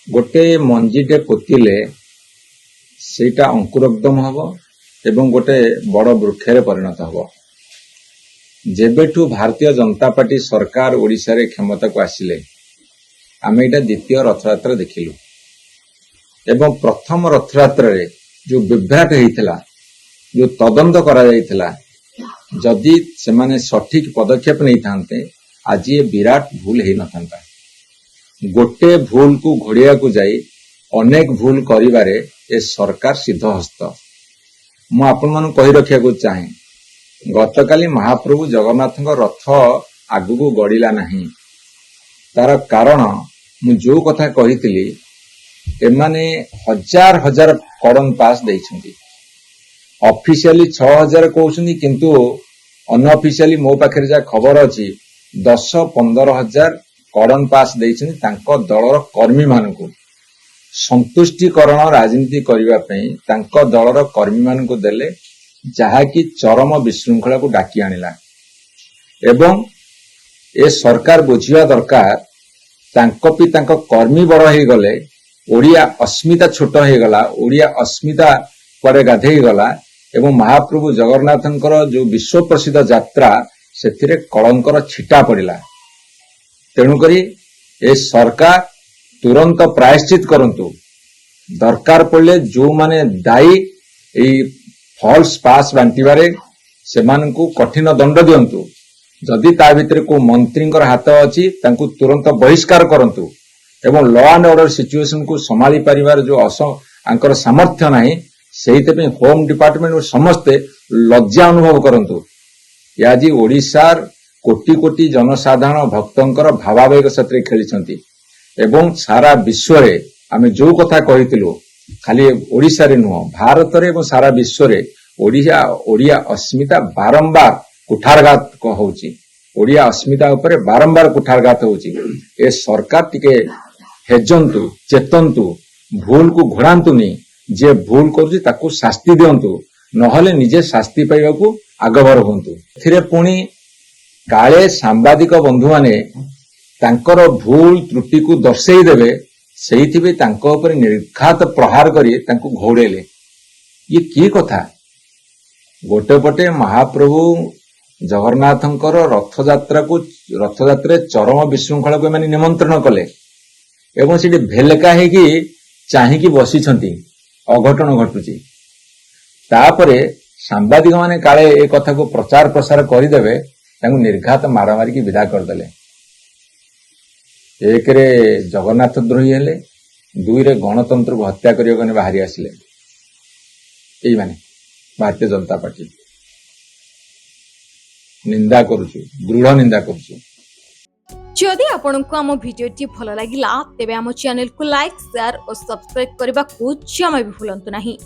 गोटे मंजीटे पोतिले सेटा अंकुरोद्गम हब एवं गोटे बड़ वृक्षरे परिणत हब। जेबेठू भारतीय जनता पार्टी सरकार ओडिशा रे क्षमता को आसिले आमे एटा द्वितीय रथयात्रा देखिलु एवं प्रथम रथयात्रा रे जो विभ्राट हेइथिला जो तदंत करा जाइथिला जदि सेमाने सठिक पदक्षेप नहीं थांते आज ये विराट भूल हेइ नथांता। गोटे भूल को घोड़िया को जाई अनेक भूल करिबारे ए सरकार सिद्धहस्त। मु आपण मानु कहि रखिया को चाहे गतकाली महाप्रभु जगन्नाथ रथ आगु को गड़िला नहीं। तार कारण मु जो कथा कहितली एमाने हजार हजार कड़न पास देइछंती। ऑफिशियली 6000 कहउछंती किंतु अनऑफिशियली मो पाखरे जा खबर अछि 10-15 हजार कड़न पास देइछंती तांको दलर कर्मी मानकु संतुष्टिकरण राजनीति करिवा पई तांको दलर कर्मी मानकु देले जहा कि चरम विशृंखला को डाकी आनिला। एवं ए सरकार बुझिया दरकार तांको पी तांको कर्मी बड़ हे गले ओडिया अस्मिता छोट हे गला ओडिया अस्मिता पर गाधेई गला एवं महाप्रभु जगन्नाथंकर जो विश्व प्रसिद्ध यात्रा सेथिरे कलंकर छिटा पड़िला। तेणु करी ए सरकार तुरंत प्रायश्चित करंतु। दरकार पड़ले जो माने दायी ए फॉल्स पास बांटिबारे सेमानकु कठिन दंड दियंतु। जदि ता भितरे को मंत्रींकर हाथ अछि तांकु तुरंत बहिष्कार करंतु एवं लॉ एंड ऑर्डर सिचुएशन को संभाली परिवार जो आंकर सामर्थ्य नाही सेहिते पे होम डिपार्टमेंट समस्ते लज्जा अनुभव करंतु। याजी ओडिशार कोटी कोटी जनसाधारण भक्तंकर भावावेग सत्रे खेलिछंती एवं सारा विश्व रे आमे जो कथा कहितिलु खाली ओडिशा रे नुह भारत रे एवं सारा विश्व रे ओडिया अस्मिता बारंबार कुठारघात होउची। ओडिया अस्मिता ऊपर बारंबार कुठारघात होउची। ए सरकार टिके हेजंतु चेतंतु भूल को घोड़ांतुनी जे भूल करूची ताकू शास्ति दियंतु नहले निजे शास्ति पाइबाकू आगभर हुंतु। थिरे पुणी काले सांबादिक बंधु माने तांकर भूल त्रुटि को दर्शेई देबे सेहिथिबे तांको ऊपर निर्घात प्रहार करी तांकू घोड़ेले। ये की कथा? गोटे पटे महाप्रभु जगन्नाथंकर रथयात्रा चरम विशृंखला को माने निमंत्रण कले एवं सेठी भेलका हे कि चाहिकी बसिछंती अघटन घटुची। तापरे सांबादिक माने काले ए कथा को प्रचार प्रसार करिदेबे तांकू निर्घात मारामारी की विदा करदेले। एक रे जगन्नाथ द्रोही हेले दुई रे गणतंत्र को हत्या करिया बाहरी आसिले एई माने भारतीय जनता पार्टी निंदा करूछु दृढ़ निंदा करूछु। जदि आपंक आम भिडी भल लगा तेब आम चैनल को लाइक शेयर और सब्सक्राइब करने को जमा भी भूलु नहीं।